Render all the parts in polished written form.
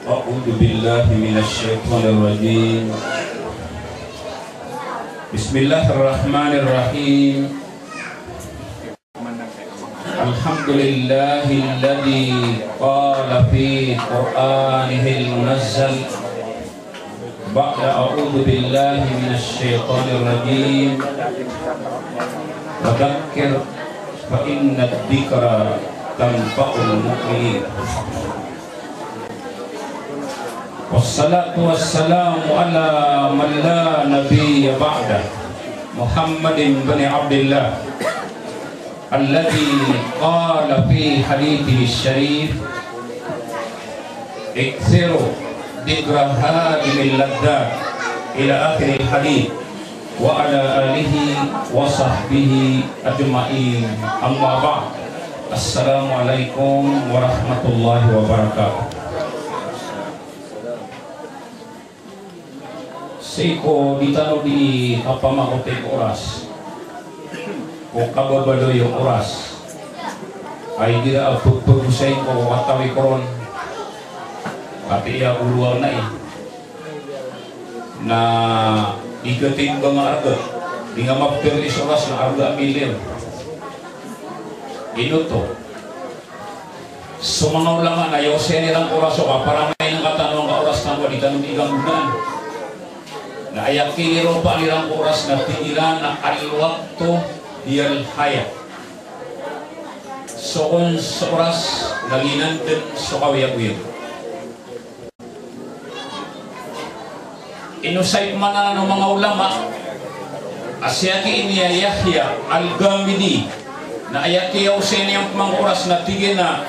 A'udzu billahi minasyaitonir rajim. Bismillahirrahmanirrahim. Alhamdulillahilladzi qala fi Qur'anihil munazzal ba'da a'udzu billahi minasyaitonir rajim. Fadzakir fa innad dzikra tanfa'ul mu'minin. Wassalatu wassalamu ala man la nabiyya ba'da Muhammadin bin Abdullah alladhi qala fi hadithihi syarif ikthiru dhikra hadhil laddat ila akhir hadith wa ala alihi wa sahbihi ajma'in, amma ba'd. Assalamualaikum warahmatullahi wabarakatuh. Siko ditano di apa makote oras o kababado yung oras ay dila pagpagusay ko watawi koron pati iya uluwang na na igating ba nga arga di nga mapagpilis oras na arga milir inuto sumangaw lang nga ayaw siya nilang oras o para may nang katanong ka oras na wali tanong ilang bulan na ayak kiniro pa nilang oras na tingilan na al-waktu diyal hayat. So kung sa oras naginan din so kawiyag-wiyag. Inusayt man na ng mga ulama asyaki iniya Yahya al-Gamidi na ayak kiyaw siya niyang mga oras na tigin na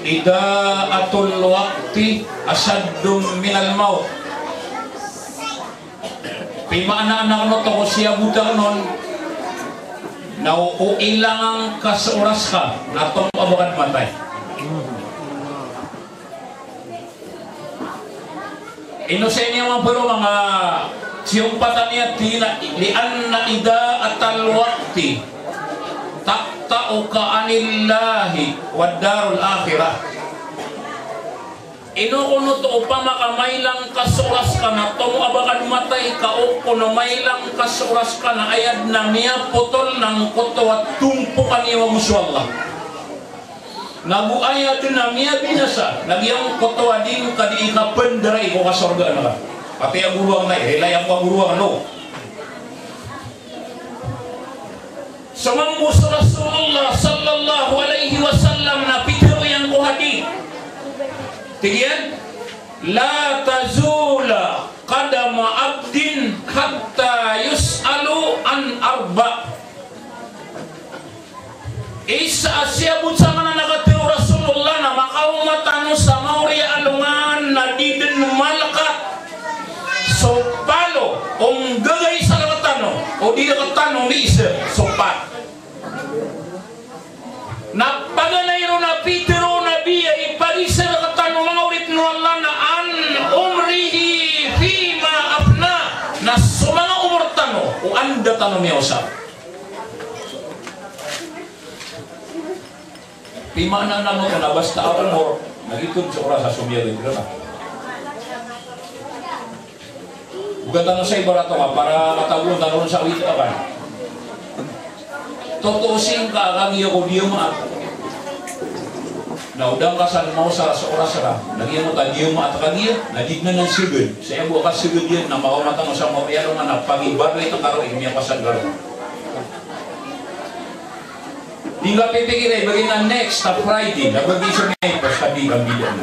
idaatul wakti asaddum minal maut. Pimana anak no to siya buta nun na uilangang kasuras ka na itong abakan matay. Inusin niya mga pero mga siyumpatan niya lian na ida atal wakti takta'u ka anillahi wadarul akhirah. Inuunot o pamakamailang kasuras ka na tomo abakan matay ka o kuno mailang kasuras ka na ayad na miya putol ng kuto at tumpukan niya muswallah. Nabuaya din na miya binasa nagyang kuto ading kadi ikapenderay ko kasorga na ka. Pati ang buruang na hilayang ko buruang no. Sumangmus Rasulullah sallallahu alaihi wasallam na pitiro yang kuhadi. Tigian, la tazula qadama abdin hatta yus'alu an arba. Isa asiyabut sa mga nakatiro Rasulullah na makaumatan sa mauriya alungan na didin malaka. So palo, kung gagay sa nakatano, o di nakatano ni isa, sopat. Napaganay ro na pitiro na biya ipagisa nakatano mga ulit no Allah na an umrihi fima apna na sumanga umur tano o anda tano miya usap. Pima na mo na basta umur nagitod sa oras sa sumiya dito na. Bukan tanong sa iba rato nga para matawon tanong sa ulit ka. Totosin ka kang iyo ko diyo maat. Na udang kasan mau sa oras ra. Nagiya mo ta diyo maat kagiya, nadignan ng sigud. Sa imo ka sigud yan na makamata mo sa mauyaro nga napagibar ito karo imiya pasan garo. Di nga pipigilay bagay na next na Friday na bagisyo niya ito sa bilang bilang.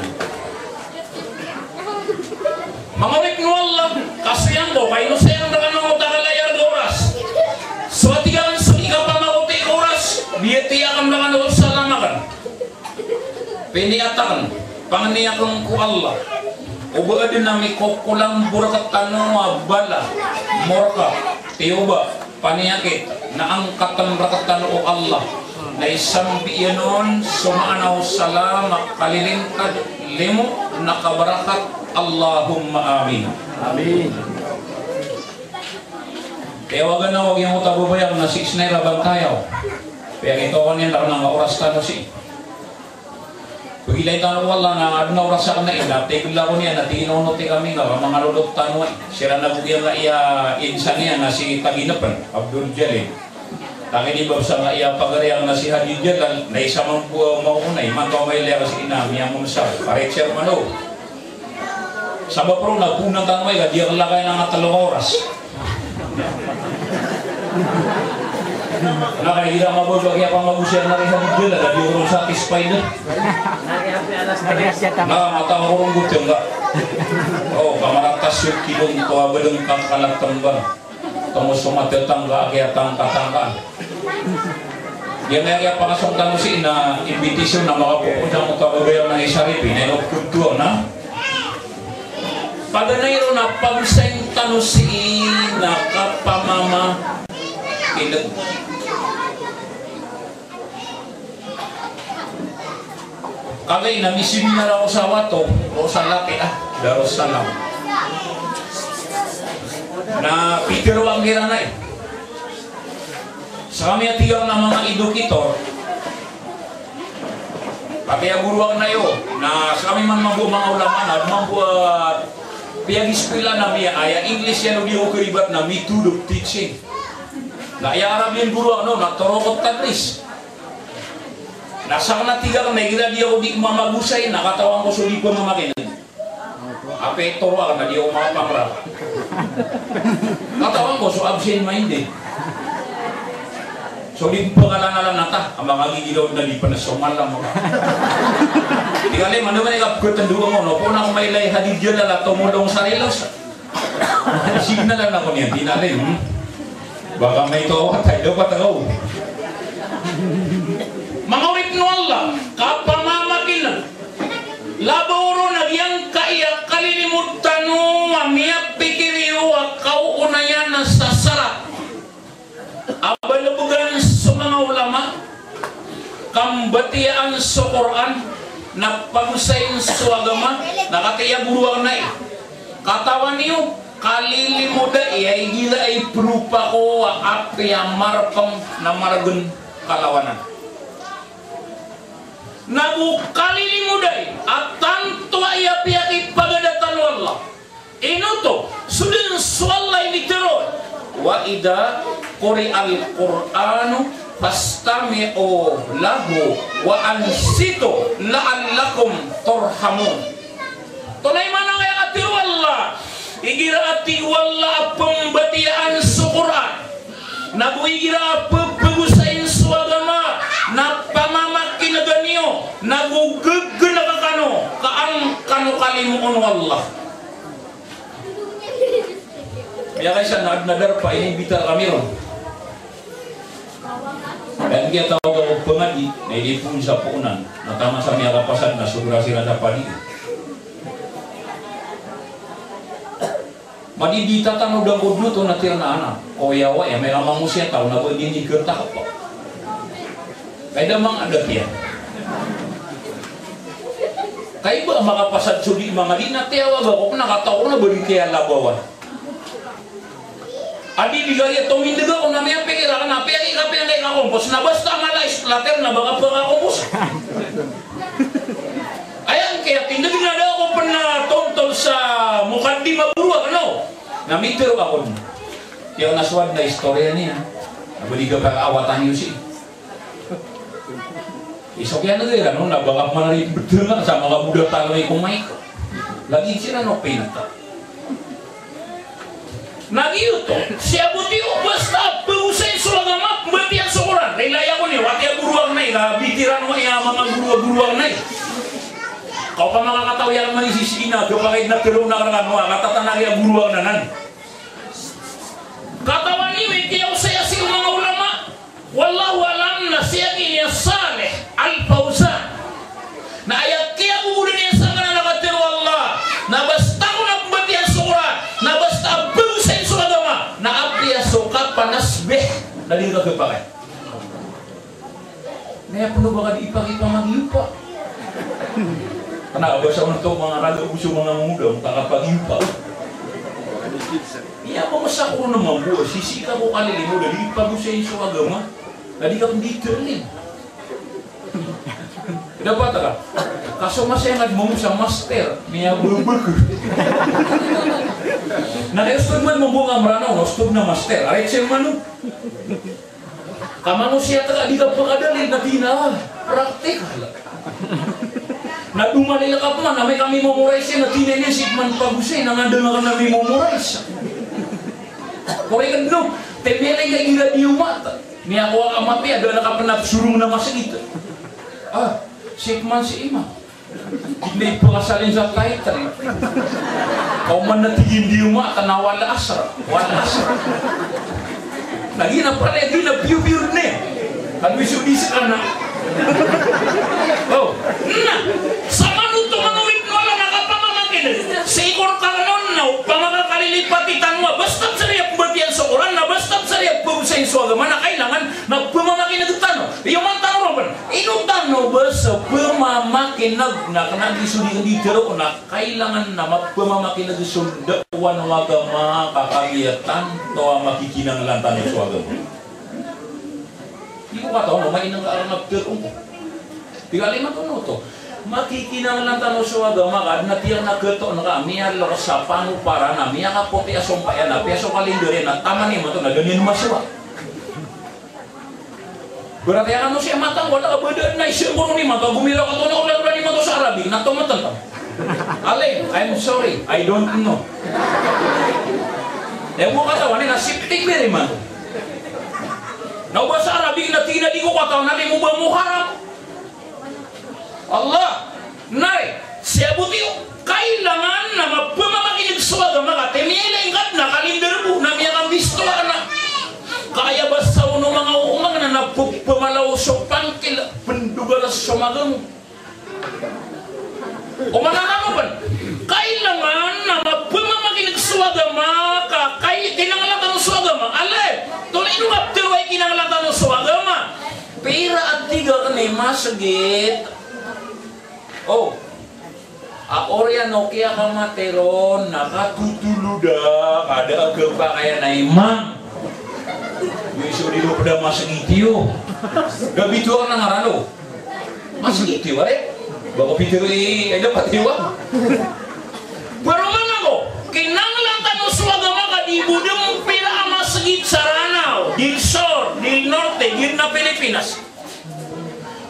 Mga ulit ng Allah, kasayang ko, kayo sayang na kanong utakalayar ng oras. So at ikaw pa makuti oras, biyatiya kang mga noon sa lamakan. Piniatakan, panganiyakang ko Allah. Uba din namin kukulang burakat tanong bala, morka, tiyuba, paniyakit, na ang katambarakat tanong o Allah. Na isang biyanon, sumaanaw salamat, kalilingkad, limo, nakabarakat, Allahumma amin. Amin. Kaya wag na wag yung utabubayang na 6 naira bang tayo. Kaya ito ko niyan lang ng oras tano si. Pagilay tanong wala na adnaw rasa na dati gila ko niya natinono ti kami nga mga lulot tanong sira na bugyan nga iya insan niya na si Taginapan Abdul Jalil. Taki di ba sa nga iya pagariang na si Hadid Jalal na isa mang maunay mantaw may lera si ina miya mo sa paret siya mano. Sabab pro na punang tanong ay dia kalakay na nga 3 oras. Nakahira mabuso kaya pang mabusya na rin sa bigla na di ko satisfied na matawa ko rin gusto nga kamaratas yung kilong tuwa ba ng kakalatang ba tungos sumatiltang ka kaya tangkatangkaan yan kaya pangasongtan mo si na invitation na makapupunta mo kababayan ng isaripi na inoktutuwa na paganayro na pagsayang tanong si nakapamama ilag kagay na misiminar ako sa wato o sa laki Darussalam na Peter ang gira na sa kami atiyang na mga edukator pati aguruang na yun na sa kami man mga ulaman at mga piyag-ispila na miya ay English yan o di ko karibat na method of teaching na iya Arab yung guru na torokot taglis nasa na tiga ka may gira di ako di mamagusay nakatawang ko so di ko mamakinan ape toro ka na di ako makapangrap katawang ko so absent minded so di ko pagkalanan nata ang mga gigilaw na di pa na sumalam mo di ka li manuman ikapagkatan duwa mo no po na kung may lay Hadid Jalal at tumulong sa rilos signalan ako niya di natin baka may tawa tayo patagaw mga witno Allah kapamamakinan laboro nagyang kaya kalilimutan mo miya pikiriyo akaw unayan na sa sarap abalabugan sa mga ulama kambatian sa Quran na pagsayin sa agama nakatiya buruang na katawan niyo kalilimuda ay gila ay prupa ko api ang marpang na maragun kalawanan nagu kalilimuday at tanto ay api pagadatan Allah inuto sudin suwalay ni Teron wa ida kuri al-Qur'anu fastami'u lahu wa ansitu la'allakum turhamun tunay man ang ati Allah igira ati wala pembatian sa Quran nagu igira pagusain sa agama na pamamakin na ganyo nagugug na kakano kaan kano kalimuon wallah kaya kayo siya nadar pa inibita kami ron dan kaya tawag ako pangadi na ilipun sa puunan na tama sa mga kapasan na sobra sila sa paligid madidita tanong daw ko dito na tira na anak o yawa ya may lamang mo siya tao na ba hindi gertak pa kaya damang adat yan kaya ba makapasad suli mga di na tiyawag ako nakataw ko na ba di kaya labawan adi ligaya tumindig ako na may pera ka na pera ikapi ang ikakompos na basta malais later na baka pangakampos ayan kaya tindig na daw ako pa na tontol sa mukandi maburuak ano namitero ako yung naswad na istorya niya nabaliga pa awatan niyo siya isok yan na rin ano nabangap man rin betul sa mga budak talay kumay lagi sila no pinata nagyuto siya buti o basta pag-usay sulagama bati ang sukuran nailaya ko niya wati ang buruang na bitiran mo yung mga buruang na kau pa mga kataw yan man isisina kapag nagkaroon na karangan mo katatanari ang buruang na nan katawan niyo itiyaw saya sila mga ulama wallahu alam na siya niya Saleh Al-Fawzan na ayat kaya buurin niya sa kanan nakatiro Allah na basta ko na pambatihan sukuran na basta pag-usay sulagama na apiya sukat panasbih na din kagapakay kaya puno baka di ipag-ipa mag-iupa karena abasa ko na ito mga raga uso mga muda kakapag-iupa iya mo masa ko naman buwa sisika ko kalili mo dali pag-usay sulagama na di ka pang dito rin Dapat ka? Kaso masih nga mo sa master, niya bubuk. Nag-estod man mo bunga maranaw, estod na master. Aray siya man. Kamanusia taka di ka pagkadali na tina, praktikal. Nadumalila ka pa man, may kami memorize na tinenesit man pagusay, nangadala ka na may memorize. Kung ikan no, temelay ka gira di umata. Niya ko ang amapi, ada nakapanap surung na masakit. Sikman si Ima. Hindi pakasalin sa kahit rin. Kau man natigin di umata na wala asra. Wala asra. Lagi na pala, lagi na biu-biu na. Kan wisu-wisu ka na. Oh, nah, sama nuto mangulit mo lang nakapamamakin. Siguro ka nun na, pamakakalilipat itan mo. Basta't sariyap bertiyan sa Quran na basta't sariyap pagusay sa agama na kailangan na pamamakin na tutano. Yung mga tanong ba? Inutano ba sa pamamakin na kanag-isuli di tiro na kailangan na pamamakin na sundawan ng agama kakagiyatan to ang makikinang lantan sa agama. Hindi ko kataon, mainang ka ang nagtirong ko. Tiga lima tuno to. Makikinang lantan sa agama kad na tiyang nagketo na kami halo sa panu para na miya ka po piya sompayan na piya so kalendaryo na tama ni mo to na ganyan maswa. Berarti ano siya matang wala ka beda na isembong ni mata gumilaw ka to na ulan ni mo to sa Arabic na to matang. Ale, I'm sorry, I don't know. Ewo katawan na siptik beri man. Na bahasa Arabic na tina di ko katawan na mo ba mo haram. Allah, nai, siya buti kailangan na mapamamakinig sa agama ka temiyeleng kat na kalendaryo na miya kang bisto na. Kaya ba sa uno mga umang na napupamalaw sa pangkil pendugalas sa magang o mananamo ba kailangan na mapamamakinig sa agama ka kay kinangalatan sa agama ale tuloy nung after ay kinangalatan sa agama pera at tiga ka na masagit oh Aorya Nokia ka materon nakatutuluda ada agama kaya na imang Yesus di pada masa gitiyo. Gabi itu orang ngarano. Masa gitiyo are. Bago pito ay dapat diwa. Pero man ako, kinanglan tanong sa agama ka di budong pila ang masagit sa Ranao, di Sur, di Norte, di na Pilipinas.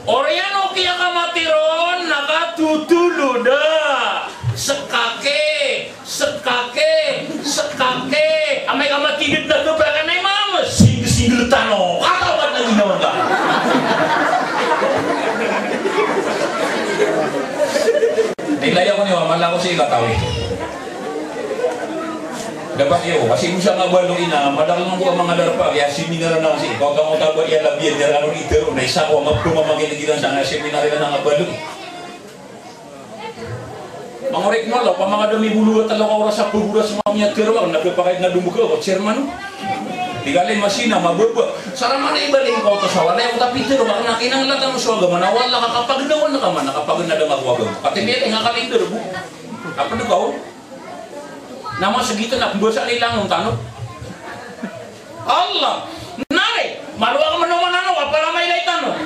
Oriano kaya ka matiron nakatutuluda. Sekake. Amay ka matigid na doon na mama. Single tanong. Katawan na ginawa ka. Nilaya ko niyo, mala ko siya katawi. Dapat iyo, kasi mo siya nga baluin na, madalang ko mga darpa, kaya seminar na kasi, kung kang utaba iya labiyan, nila anong itero, na isa ko, magpumamagilagilan sa nga seminar na nga baluin. Mangorik mo, pa mga dami buluwa talaga oras sa puguras mamaya tirawang, nagpapakait na dumuka, o chairman, tigalay masina, mababa. Sarama na ibaling ka ito sa wala, yung tapitero, baka nakinanglatan mo sa agama, na wala ka kapag nawan na ka man, nakapag na damag wagam. Katimiyat, nga kalender, kapag ikaw, nama segitu nak bosa nilang ng tanong. Allah, nari, maluwa ka manaman apa ramai na itanong.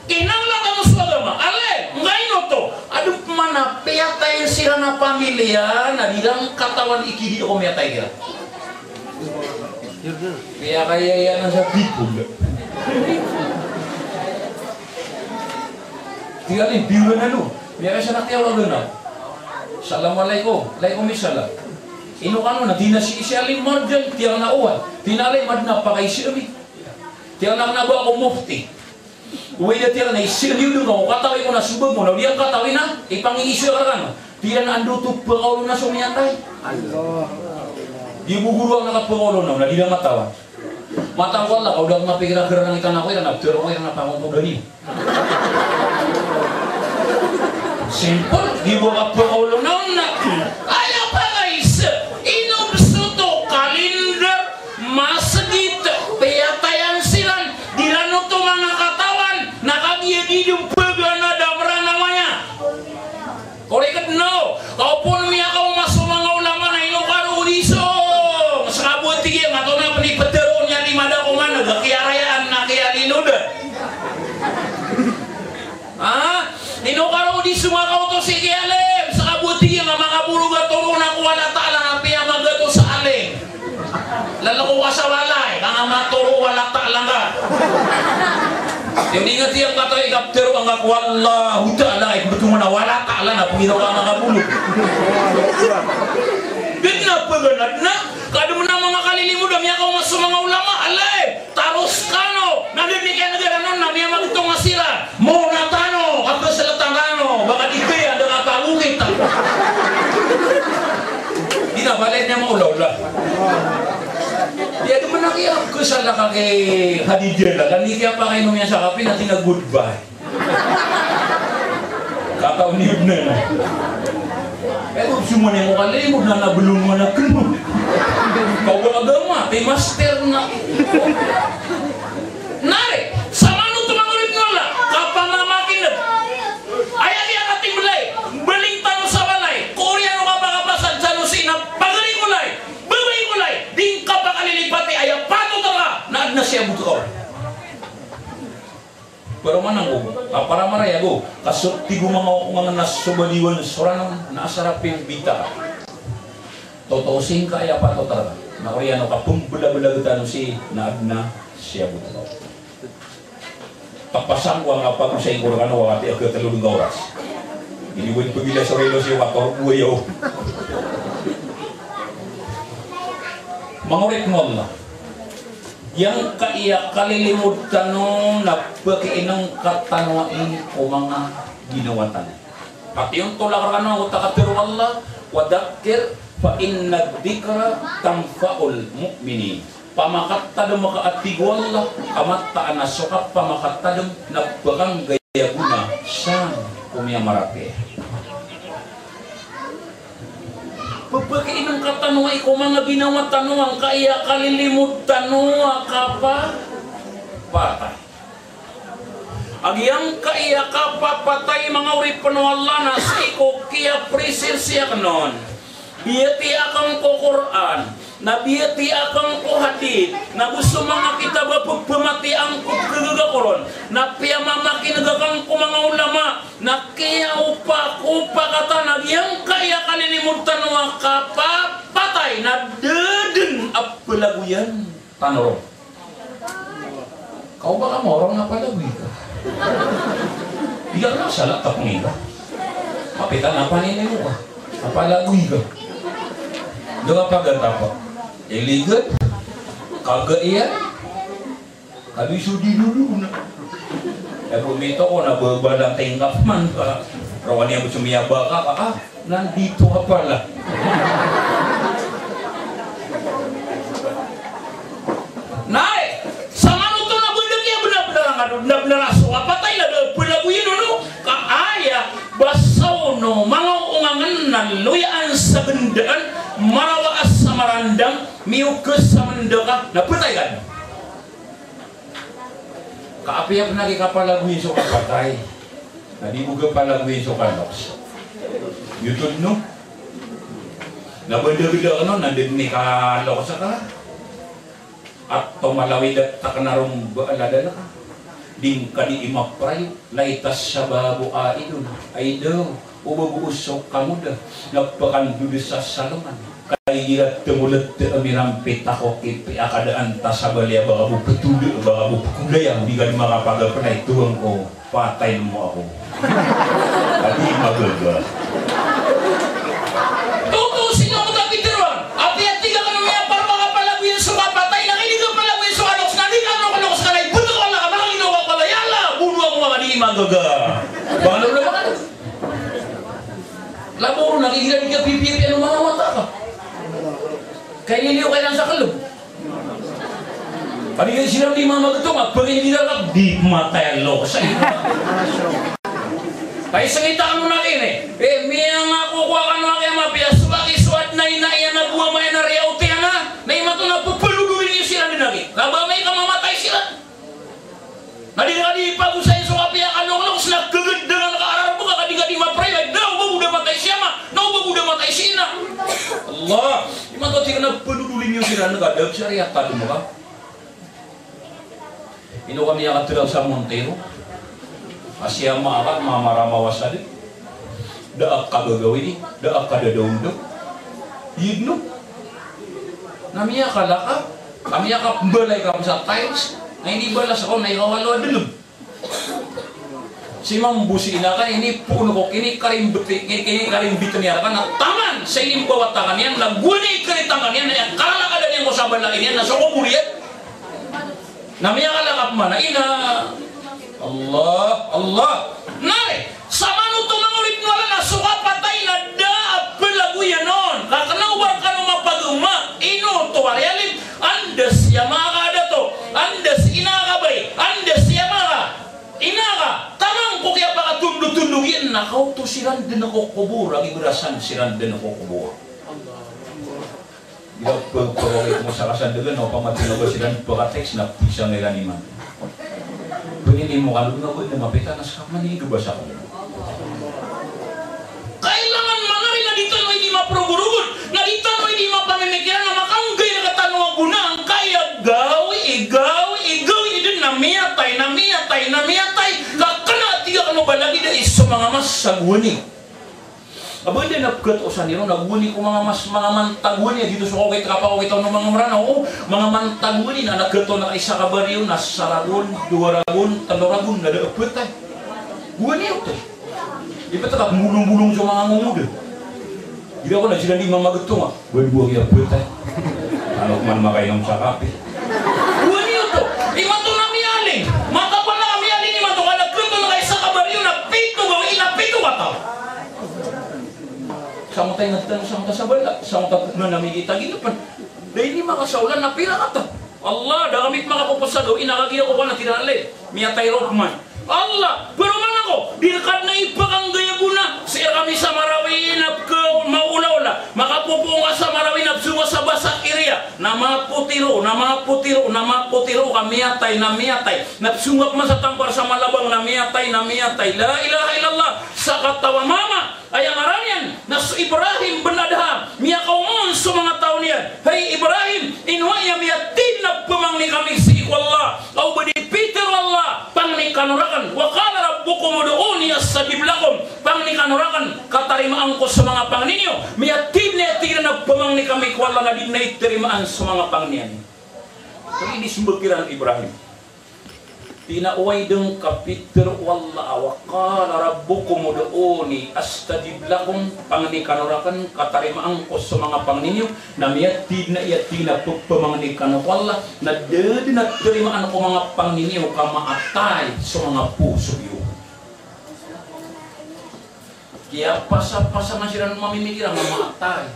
Kinanglatan mo sa agama, ale, ngayon to, aduh mana peyatay sila na pamilya, na bilang katawan ikidi ko meyatay kira. Kaya kaya yan sa bipog. Tinggalin, biulan na no. Kaya kaya siya naktiyaw lang na. Assalamualaikum, waalaikumsalam. Ino kano na, di na si Isyalin Morgan, tiyang nauwan. Tinalay mad na pa kay Sirmi. Tiyang nakanabawa ako mufti. Uwi na tiyang na isirliw doon ako, katawin ko na subag mo. Na di ang katawin na, ipangingisyo ka kano. Tiyang na anduto pangaulo na sumiyatay. Allah. Di buguro ang nakapangaulo na, di na matawa. Matawal na, kaulang mapikira-kira ng itan ako, yan, nagturo ko yan na pangaulo simple, di mo kapangaulo na. Ayaw pa guys, inobsuto kalender, masagit, peyatayan silan, dilano to mga katawan, nakagiyagid yung pagwa na damra namanya. Koreket no, kau pun miya kau masuk mga ulama na inokaro uliso. Masakabot tigil, mato na panipatero niya di mada ko man, nagkakiyarayaan na kaya linuda. Abi sumakau to si Kialem sa kabuti nga mga buluga turunan ko wala ta'ala nga piya magato sa aling. Lalako ka sa walay, kang maturo wala ta'ala nga. Yung ingat siyang katoy kaptero ang wallahu ta'ala ay betul na wala ta'ala na pumitaw ka mga bulog. Di na paganad na, kada mo na mga kalilimod, amya ka mas mga ulama, alay, taros kano, nandibigyan na gano'n, namya magitong masira, mo na tano, kapag sa latangano, baka di kaya, ang nakakawukit. Di na, balit niya maulaw-ula. Di ada menakiyak ke sana kaki Hadijah lah, kan ini apa kayak nomnya sakapi nanti nggak goodbye. Kata uniubna. Cuma yang mau kali mau nana belum mana kenu. Kau beragama, master na. Nare, sama nutu mangurip ngola. Kapan makin deh. Ayah dia kating belai, beling tanu sabalai. Korea no kapakapasan janusina pagari kulai. Ding kapag alilipati ay pato tala na siya buto. Pero manang go, para maraya go, kasot tigo mga nasubaliwan soranang naasarapin bita. Totosing ka ay pato tala. Na Koreano ka pumbula-bula gutano si na siya buto. Tapasang ko ang apag sa ingkor kano wakati ako talulong oras. Iniwin pagila sa relo si wator buwayo. Mangurit mo Allah yang kaiya kalilimod tanong na pagkainang katanwain o mga ginawatan pati yung tulak ka na utakatiru Allah wadakir fa inna dhikra tamfa'ul mu'minin pamakattadam makaatigo Allah amatta anasukap pamakattadam na bakang gaya guna sa kumiyamarapi. Pagpagkain ng katanungan ko mga ginawa tanungan kaya kalilimod tanungan ka pa patay. Agyang kaya ka pa patay mga uri panuwala na sa iko kaya presir siya kanon. Biyati akang ko Quran, na biyati akang ko hadith, na gusto mga kita ba pagpamati ang kagagakoron, na piyamama kinagakang ko mga ulama, na kaya upa kata nagyang kaya kalilimod tanong ka pa patay na deden apalaguyan tanong. Kau baka morong apalaguy ka? Bilang na salat tapong iba. Kapitan apa nini mo ka? Apalaguy ka? Doon pagkata pa. Iligat, kagak iya, kami sudi dulu na. Bumito ko na babalang tingkap man ka. Rawan niya sumiyaba ka, nandito ka pala. Nay, sama nuto na budak ya benar-benar ngadu, benar-benar aso. Patay na pulaguyin no, kaaya basaw no, mga ungangan luyaan sa bendaan, marawaas sa marandang, miukus sa mandaka, napatay kan? Kaapiyak na kikapalaguin so kapatay. Nadibuga palaguin so kanoks. Yutod no? Nabanda-bida ka no, nandun ni kalok sa ka. At tumalawid at takanarong baalada na ka. Ding ka di imapray, laitas sa babo aidon. Ay daw, ubabuusok kamu dah. Nagpakandulis sa salungan. Kaya temulat amirampit ako kipi akadaan tasabalya baka mo petuloy baka mo kulayang di ka makapagapanay tuwang ko patay mo ako. Adi magaga. Tutusin ako na pitiruan. Api-ati ka ka naman para makapalaguin sa kapatay na hindi ka palaguin sa kaloks na di ka naman kaloks ka na ibuto ka lang ka mga ginawa ka pala yala buno ako mga di magaga. Baka naman naman laburo nakikilala ka pipi ano mga mata ka. Kaya niliw kayo lang sa kalog. Pag kayo silang di mamagtong, pag hindi lang, di matelo sa iyo. Kaya sangitaan mo na kayo miya nga kukuha ka na kaya mapiyas, suwaki-suwat na inaiyan na buwa may nariauti nga, na imato na pupaluguin niyo sila din lagi. Kaba may kamamatay sila. Nadi pag-usay sa kapiya ka nung sa nagkagandangan naka-arar mo ka, kadi mapray, like, daw, babuda matay siya ma, daw, babuda matay siya na. Allah, imato tika na paludulin niyo sila, nag-adab siya, riyata mo ka. Ino kami ang katiraw sa Montero. Asya maakat, mamaramawas na din. daak kagagawin, daak kadadaw daw. Yidno. Namiya kalaka, namiya ka balay ka sa tiles, na hindi balas ako, na ikawalo adulog. Si Mambusi na kan, ini puno ko, ini karimbitan niya kan, na taman sa inyong bawatangan yan, nagwani karitangan yan, na kalaka na niyan ko sa balay yan, nasa kumuriyan. Namiya kalakap man, ina. Allah. Nari, sama nuto mangulit wala na suka patay na daap pelagu yan nun. Kakanawar ka nung mapaguma, ino to arialin, andas yamaka da to, andas inaka bay, andas yamaka, inaka, tamang ko kaya baka tundug-tundugin, nakaw to siran din ako kubur, ang iberasan siran din ako kubur. Tidak pagpawagit mo sa kasandagan o pamatino ba silang pagka-text na pisang nila ni man. Paginin mo kalog na ko na mapita na sa manigo ba sa kanila? Kailangan mga rin na dito no hindi maprogurugod, na dito no hindi mapamimikiran na makanggay na katanong ang gunang kaya igawi din namiyatay kakana tiga ka mo ba lagi na iso mga mas sagwani. Abay din nagkat o sa nilo, nagwuni ko mga mantagwuni dito sa kawit kapawitaw ng mga maranaw. O, mga mantagwuni na nagkato na isa kabaryo, nasaragon, duwaragon, taloragon, nadaapot ay. Gwani yun to. Di ba taka mulong-mulong sa mga ngumuga? Di ako na sila lima magato nga. Buhay-buhay apot ay. Ano man makainom sa kape. Gwani yun to. Ima to na miyaling. Makapal na miyaling ima to. Nagkato na isa kabaryo, napito gawin, napito ka tao. Sama tayo nagtanong sa mga sabala, sa mga na namigita ginapan. Dahil hindi makasaulan na pila ka ta. Allah, dagamit makapupasagaw, inakagiya ko ka na tinali. Miya tayo man. Allah, pero man ako, dilakad na ipakang gaya ko na. Siya kami sa Marawi, maula-ula. Makapupo nga sa Marawi, nabsuwa sa basak area. Na maputiro, kamiyatay. Nabsungap man sa tampar sa malabang, namiyatay. La ilaha illallah, sa katawa mama. Ay ang aranyan na si Ibrahim benadham miya kaumon sa mga tao niya. Hey Ibrahim, inwaya miya tinap pamangni kami si ikwallah. Au badi Peter Allah, pangni kanurakan. Wa qala rabbukum ud'uni astajib lakum. Pangni kanurakan, katarimaan ko sa mga pangninyo. Miya tinap na pamangni kami ikwallah na dinay terimaan sa mga pangniyan. Kung ini sumbagiran Ibrahim. Pinauway deng kapiter walla wa qala rabbukum ud'uni astajib lakum pangni kanurakan katarimaan ko sa mga pangninyo na miyatid na iyatina pagpamangni kanwalla na dedi na terimaan ko mga pangninyo kamaatay sa mga puso iyo. Kaya pasa-pasa na sila mamimikirang mamaatay.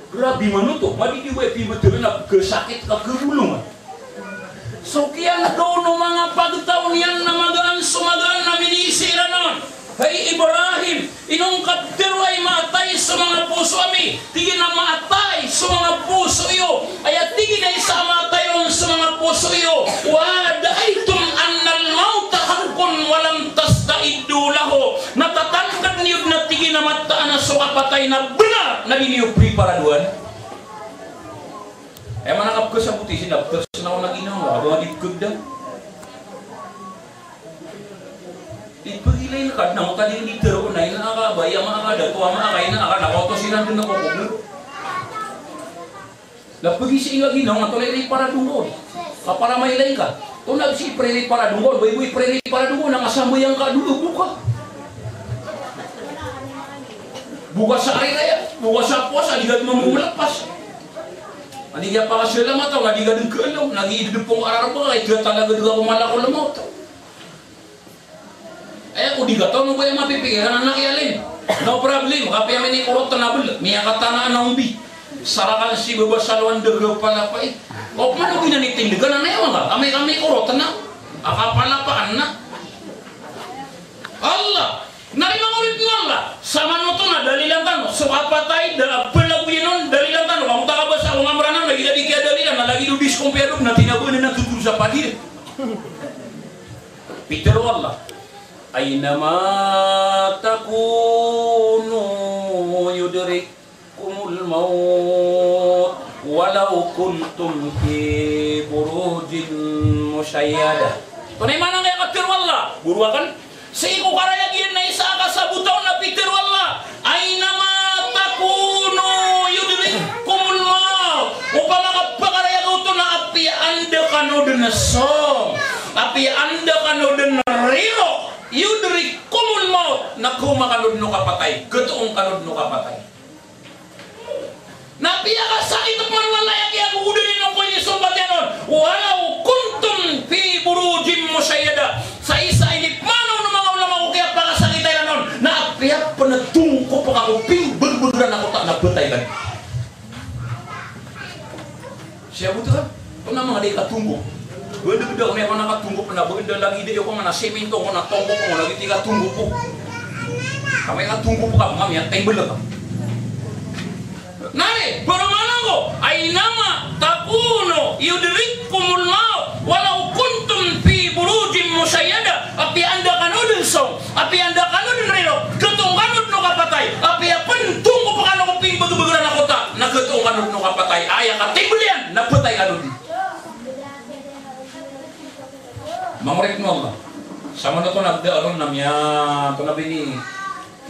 Grabe manuto, madidiway pimatir na kesakit ka kegulungan. So kiyan daw ng mga pagtaon yan na magaan sumagaan na minisira naman. Hey Ibrahim, inong kaptero ay maatay sa mga puso ami. Tigin na maatay sa mga puso iyo. Ay tigin na isa maatayon sa mga puso iyo. Wadaitum annal mauta harkun walam tasta'iddu lahu. Natatangkad niyod na tigin na mataan na sukapatay na benar na iniyong preparaduan. Eh manakap ko sa puti sinaptos na ako nag-inaw, abang adipkod daw. Ipagilay na kad na mo tadi ni tero na ina ka baya mga kada tuwa mga kain na aka nakoto silang din ako kubo. Lapagi si inga ginaw nga tolay para dungol. Kapara may lay ka. Tunag si preli para dungol, boy preli para dungol nang asamoy ang kadulo buka. Buka sa area, buka sa puasa, di ka mamumulapas. Ani dia pa sila mataw nga di ga dengkelaw nagidudupong ararba ay dia talaga duga kumalako lamot. Ay ko di gataw no kaya mapipigiran anak yalin. No problem kapi amini kurot tanabul miya katana na umbi. Sarakan si babasalwan dego pala pa eh. O man ko ginaniting degan na yawa nga kami kurot na. Akapala pa anna. Allah narima ulit ng Allah. Sama mo to na dalilan tan so apatay da pelagu yenon dalilan tan kamu tak abas ako ngamranang lagi tadi kia dalilan na lagi dudis kompiaduk na tinabunan na tutur sa padir. Peter Allah aynama takunu yudrikumul maut walau kuntum fi burujin musyayyada. Tunay mana kaya Peter Allah buruakan Seiku karaya gian na isa ka sa sabutaw na Peter wala. Ay nama takunu yudrikumul maut. Upama kapagarayan ito na api anda kanod na song. Api anda kanod na riro. Yudrikumul maut. Naku makanod no kapatay. Gatoong kanod no kapatay. Napiya ka sakit at manwalayak yan uudin ng kuya sumbat yan walau kuntum fi burujim musyayada sa isa inip manaw ng mga ulama ko kaya pakasakit ay nun na apiya panatungko pa ako berberan ako tak nabetay kan siya buto kan kung na mga di katunggo benda-benda ko na ako nakatunggo pa na benda lagi di ako nga nasimento ko natunggo ko lagi di katunggo po kami katunggo po ka kami at table ka Nari, bermana ko? Ay nama takuno yudrikumul maut walau kuntum fi burujim musyayada. Api anda kanudin song, api anda kanudin rino, ketong kanud no kapatay. Api pentung ko pakano ko ping bagu-baguran ako ta. Nagetong kanud no kapatay. Aya katibelian napetay kanudin. Mangurek mo Allah. Sama na to nagdaaron namya to na bini.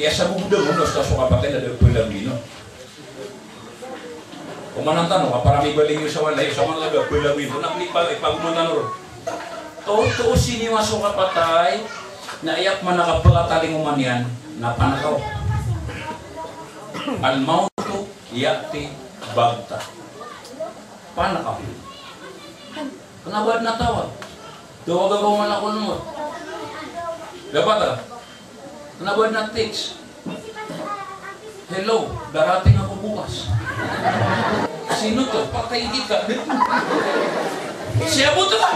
Kaya sa bubuda mo sa kapatay na dagpulang bino. Kumanan tanong, parami baling yung sa walay, sa mga laga, pilawin, naklik pa, ipagumunan ron. To sini masuk kapatay, na iyak man nakapagataling uman yan, na panakaw. Al-mautu yati bagta. Panakaw. Kenapa na tawag? Tawag ako malakon mo. Dapat ah? Kenapa na text? Hello, darating ako bukas. Sino to? Patay kita. Siya buto ka.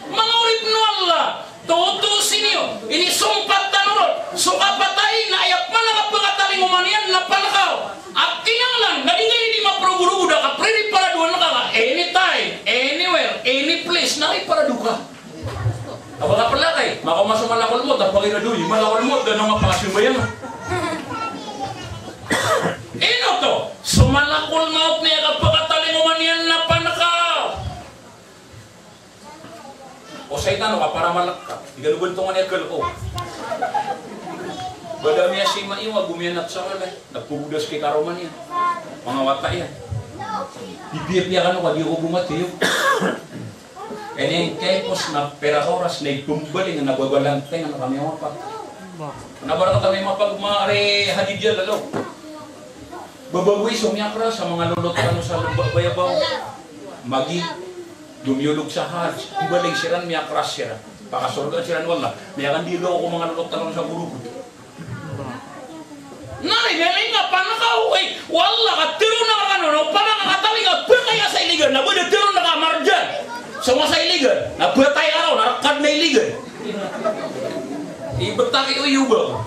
Mga urip no Allah. Tutusin niyo. Ini sumpat tanurot. Suka patay na ayak man nakapagataling umanian na palakaw. At kinanglan, nadingay hindi maproguro udah ka predi para doon na ka. Anytime, anywhere, any place, nakay para duka. Kapag ka pala kay, makamasok malakol mo, tapos pagin na doon, malakol mo, ganun nga pakasumbayan mo. Ino to, sumalakol maut niya kapagataling umanian na panakaw. O sa itano ka para malakka, igaluguntungan niya kalko. Bada niya si maiwa, gumiyanat sa kalay, nagpubudas kay karoman niya. Mga wata yan. Bibiyap-biya ka no, kadi ko bumatiyo. Kaya yung kepos na pera oras na itumbaling na nagwagalantay na kami mapak. Nabara ka kami mapagmari hadidya lalo. Babawi sumiyakra sa mga lulot ano sa bayabaw. Magi, dumiyulog sa hajj. Ibaling siran miyakras siran. Pakasurgan siran wala. Miyakan dilo ako mga lulot ano sa burugod. Nari, galing nga panakaw. Wala ka, tiro na ka ano. Parang kakataling ka, patay ka sa iligan. Nabada tiro na ka marjan. Sa mga sa iligan. Nabatay araw, narakad na iligan. Ibetaki o yuba.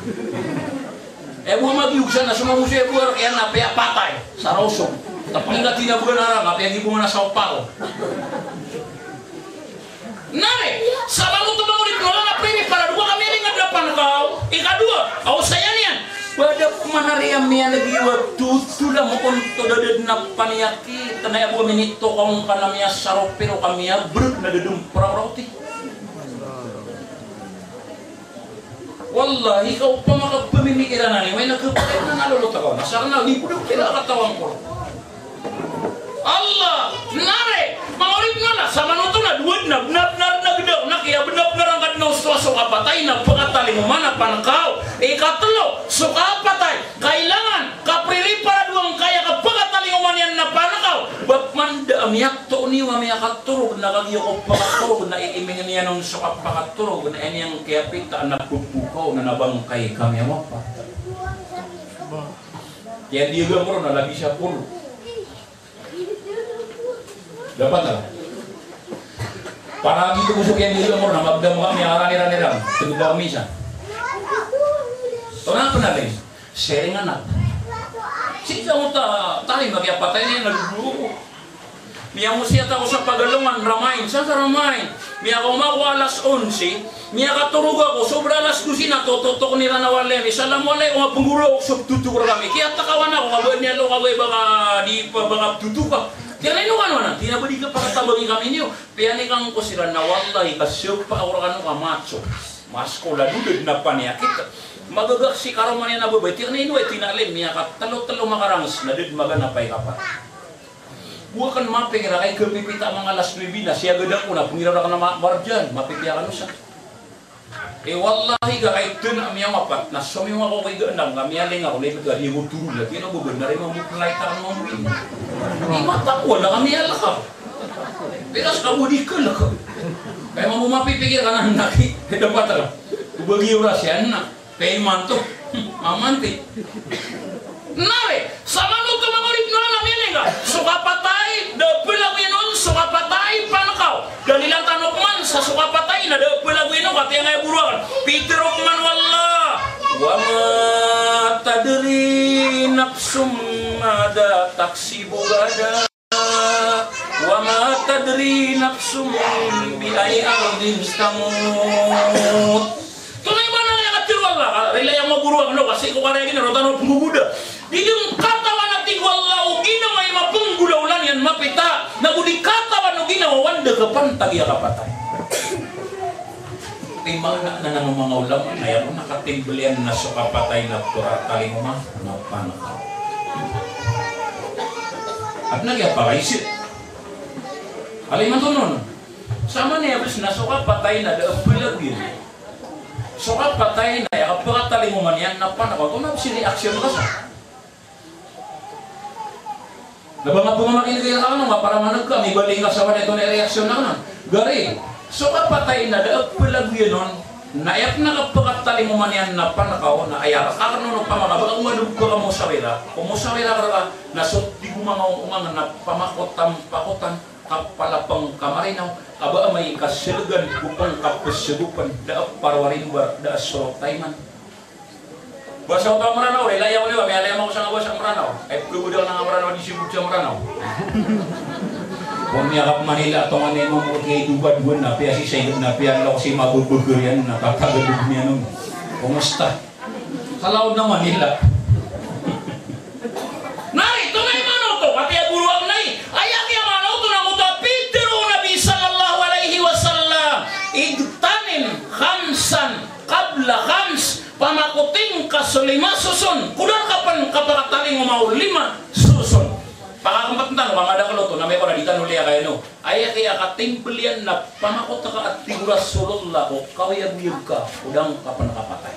Buah magyug sana semua musuh buah yang napaya patay sa rosong. Tapos na tinabugan na lang, napaya gibo na sa opal. Nare, sa lalu to bangunin ko lang napili para dua kami ring hadapan kau. Ikadua, au saya niyan. Pada manariam niya lagi waktu sudah mo kon to daded na paniyaki tanay abo minito kong kanamya sarop pero kami brut na dedum roti. Wallahi kau pa makapamimikiran na niya, may nagkapalit na nalulot ako. Nasa na, hindi po na pinakatawang ko. Allah, nare, mga ulit nga na, sa manuto na, duwad na, nagdaw, nakiya, benap-benap ka na suka patay, nagpakataling umana, panakaw. Ikatlo, suka patay, kailangan, kapriri para duwang kaya, kapakataling uman yan na panakaw. Bapmanda, amiyak to niwa, amiyak katurog, nakagiyo ko pakaturog, na iimingin niya nung suka pakaturog, na ini yang kaya pita, nagpupukaw, na nabangkay kami, apa? Kaya di gamro, na lagi siya pulo. Dapat tak? Para gitu busuk yang dulu umur nama benda kami arani ram, tunggu misa. Orang apa nanti? Sharing anak. Si jauh tali bagi apa tadi dulu. Mia musia tahu sa pagalungan ramain, sa ramain. Mia ko mau alas 11, mia katuruga ko sobra alas 12 na totok ni ranawale. Assalamualaikum mga pengguro sob tutur kami. Kaya takawan ako kabay niya lo kabay baka di pa baka tutuka. Kaya rin ano na, tinabali ka para tabagin kami niyo. Kaya ni kang kusiran na wallahi, kasyop pa ako ka macho. Maskola dudod na panyakit. Magagak si karoman yan na babay. Tiyak na inuwi, tinalim niya ka. Talo-talo makarangs na dud maganapay kapat. Huwag kan mapingira kay kapipita mga alas 9 na. Siya gada ko na. Pungira na ka na marjan. Mapipya ka na siya. Wallahi ka kahit dun ang miyang mapat. Nasumi mo ako kay ganang. Kamiyaling ako. Lahat ka. Hindi mo turo lagi. Ano ba? Nari mo muklay ta ang mga win. Hindi matakwa na kamiyala ka. Pero sa kabudi ka na ka. Kaya mo mapipigil ka na naki. Dapat ka. Kubagi oras yan na. Kaya manto. Mamanti. Nari. Sama nung kamangulip na namin nga. Suka patay. Dapilag yun. Suka patay. Panakaw. Dalilang tanok man sa suka patay na dapilag yun. Kati nga buruan. Peter Okman wallah. Wa ma tadri nafsum mada taksibu gada. Wa ma tadri nafsum bi ay ardin tamut. Tunay ba na nga katil wallah. Relay ang maguruan no kasi ko kaya gina rotan pumuguda. Di yung katawan natin wallah o ginawa yung mapunggulaulan yan mapita. Nagudi katawan o ginawa wanda kapantag ya kapatay. Ay mga na ng mga ulam na yan nakatimbalian na so kapatay na turatali mo na panakaw. At nagyapakaisip. Aliman to nun. Sama niya bis na so kapatay na daapilag yun. So kapatay na ya kapatali mo man yan na panakaw. Kung si reaksyon ka sa Naba nga pumamakil kayo ka nga para manag ka, may baling ka sa wala ito na reaksyon na ka. Gari, so kapatay na daag pilag yun nun, nayak na kapagkatali mo man yan na panakaw, na ayara ka nun pamakabagang umanog ka mo sa wala, kung mo sa wala ka nasot di gumangaw na pakotan, kapalapang kamarinaw, kaba may kasilgan, upang kapasyagupan, daag parwarin ba, daag sorok tayman. Basa ko pa Maranaw, layaw niyo, may alayam ako sa nga basa Maranaw. Ay pagkudal na nga Maranaw, di sibuk sa Maranaw. Kung niyakap Manila, itong ano mo mo kay dubad-dubad na, piya si Sayyid na, piya lang si mabubugur yan, nakakagalog niya nung. Kumusta? Sa laod ng Manila. Nay, tunay mano to, pati aguruang nay. Ayak yung mano to na muta, Pedro Nabi sallallahu alaihi wasallam, igtanim khamsan, kabla khams, pamakuting ka sa 5 susun. Kudang kapan kapakataling umaw 5 susun. Pakakamatan, mamada ka loto, na may paraditan ulit kayo no. Ay kaya katimpilian na pamakot ka at tiguras sulol lako, kawayag-yag ka, kudang kapan nakapatay.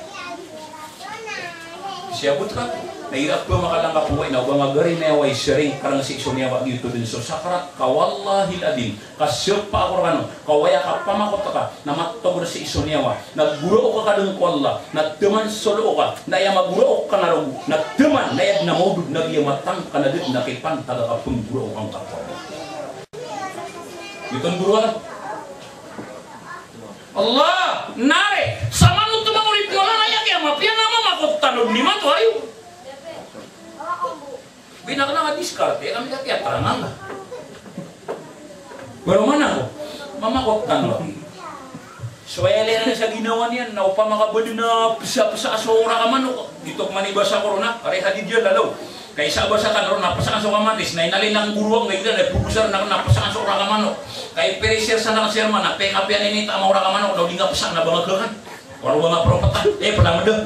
Siyabot ka, nahirap ko makalang kapuway na magari na yaway sharing karang siksyon niya wag yun din. So sakarat kawallahil adin, kasyop pa ako kano, kawaya ka pamakot ka, na matog na si iso niya wa, nagguro ka kadang kwalla, nagteman solo ka, na iya maguro ka na rin, nagteman, na iya namodod, nagyamatang ka na din, nakipan, taga ka pungguro kang kapwa. Itong buruan. Allah, nare, sama nung tumangulit mo lang ayak ya, mapiyan naman makotanog ni Mato, ayo. Binak na nga-discard, kami kaya nga. Pero mana ko, mamakot lo. So ay na sa ginawa niyan, na upang makabali na pisa-pisa asura ka man, dito maniba sa korona, kare hadid yun lalaw. Kaysa ba sa kanro, napasakan sa kamatis, na inalin ng guruang, ngayon na pupusar na napasakan sa ura ka man. Kaya perisir sa nakasirman, na pekapian ini, tama ura ka man, daw di nga pasak na bangagakan. Wala ba nga propatan, pala mo daw.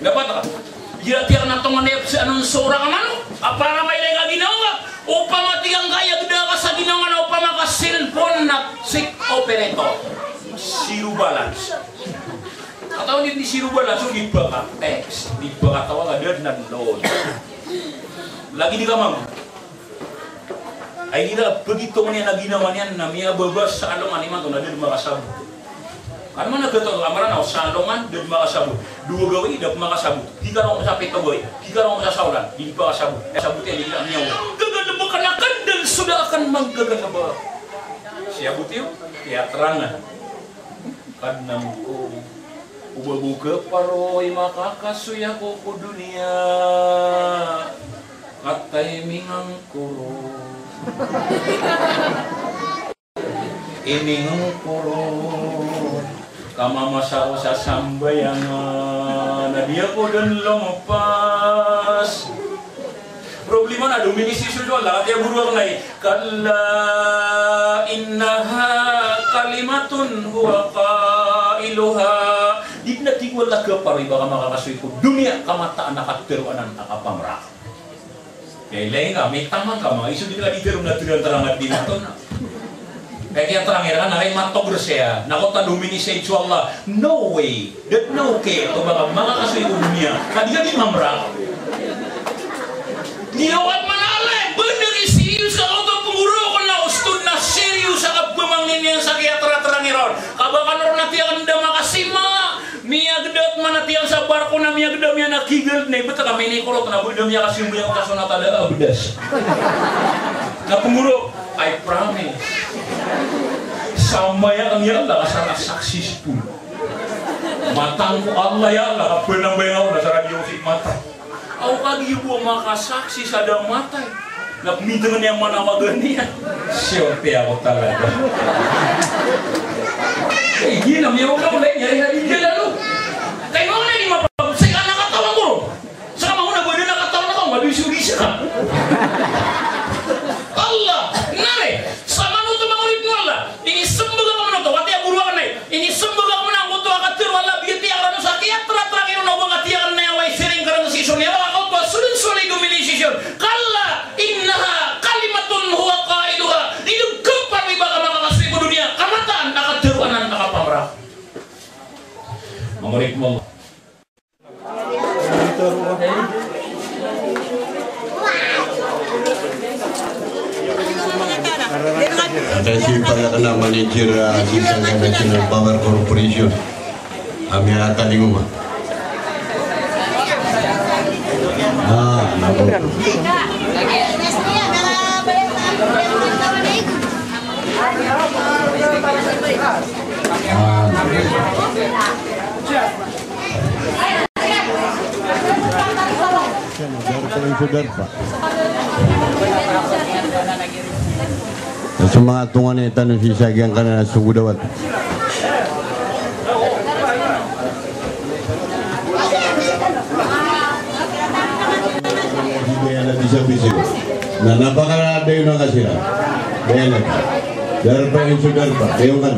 Dapat ka. Tiyak na itong manayap sa anong sura ka man, para may nga ginawa, upang matigang kaya ganda ka sa ginawa na upang maka-cellphone na sick operator. Zero balance. Katawa din di zero balance, so di ba ka text, di ba ka tawa ka din na load. Lagi di ka mang. Ay nila, begitu man yan na ginawa niyan na miya babas sa alongan ni man, na din makasabot. Ano man nagkataon, amaran ako sa alongan, din makasabot. 2 gawin, dapat makasabot. Di ka rin sa pito gawin, di ka rin sa saulan, di pa kasabot. Sabot yan, di ka niyaw. Gagalaba ka na kandal, sudah akan maggagalaba. Siya buti yun, kaya terangan. Kanang ko, ubabuga paroy makakasuya ko ko dunia. Katay mingang kuro. Iningang kuro. Kamamasa ko sa sambayangan. Na diya ko dun lumpas. Problema na dominisisyon wala. Kaya buruang na kalla innaha kalimatun huwa qailuha dibna tigwal laga pari baka makakasuy ko dunia kamata anak at teruanan akapamra kaya nga may tamang ka mga iso din ka di terung na terangat dinaton kaya terangir kan ay matog siya nakota dumini sa ito Allah no way that no okay o baka makakasuy ko dunia kadi di mamra niyawat manalay bener serius sa auto penguro ko na ustud na serius sa kapamangnin niya sa kaya terangiron kabakan ron na tiyakan da makasima Mia gedot mana tiang sa barko na mia gedot mia nakigel nih betul kami ini kalau kena budem mia kasih mia kasona tada bedas. Na penguruk, I promise. Sama yang ya Allah asal saksi sepuluh. Matangku Allah ya Allah benar benar dasar diusik mata. Au kagi ibu maka saksi sadang mata. Nak mintengan yang mana magania. Siapa aku talaga. Gila mia udah mulai nyari hari jalan lu. Kayak mana ini mah? Saya anak katawan ko. Saka mahuna pwede nakatawan ako, mabisugisa ka. Allah, nare, sama nuto mangulit mo Allah. Ini sembuga ka manuto, kati aburuan na ini sembuga ka manang kuto akatir wala beauty ang rano sa kaya tera-tera kino na uang ati ang nayaway siring karang sisyon. Yawa ako pa, sulit-sulit dumini sisyon. Kalla, innaha, kalimatun huwa kaiduha. Idong kempar may baka makakasui ko dunia. Kamataan, nakatiruanan, nakapamra. Mangulit mo Allah. Atas pada manajer Sisanga National Power Corporation, kami akan di rumah. Nabo. Semangat tungan ni tanah sisa yang kana sungguh dawat. Bayana bisa. Nah, napakala ada yung nakasira. Bayana. Darpa yung sudarpa. Bayungan.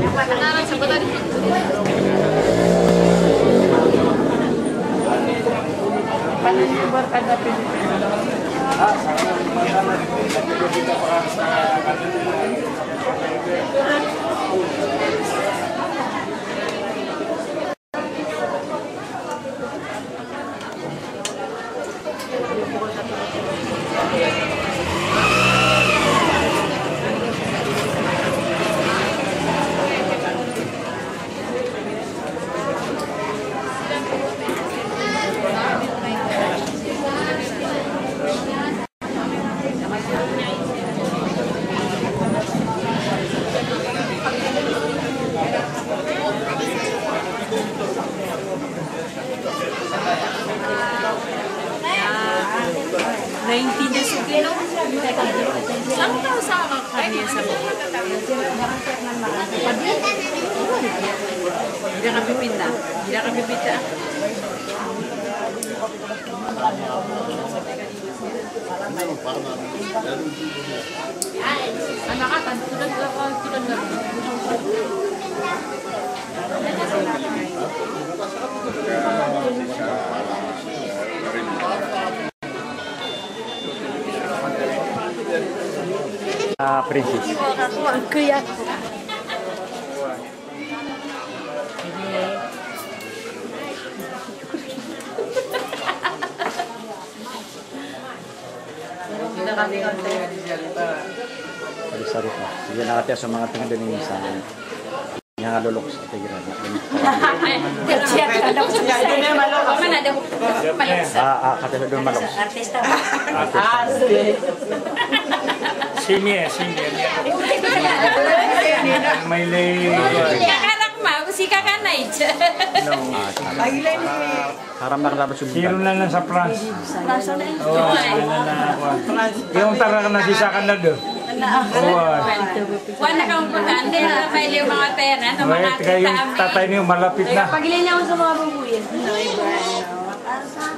Princess. Sorry po. Sige na katiya sa mga tingin din sa nga lulok sa tigiran. Katiya doon malok. Artista. Senior. May lay. Kakarak ma, si kakanay. Haram na dapat subukan. Hero na lang sa France. Yung tara na sisakan na doon. Wala kang pagkande na may liw mga pera na mga kaya yung tatay niyo malapit na. Pagilin niya ako sa mga babuyan.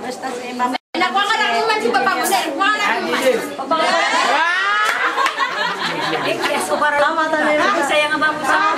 Basta sa iba. Nakuha ka na naman si Papa Jose. Nakuha ka na naman. Tama tayo. Sayang ang babusan.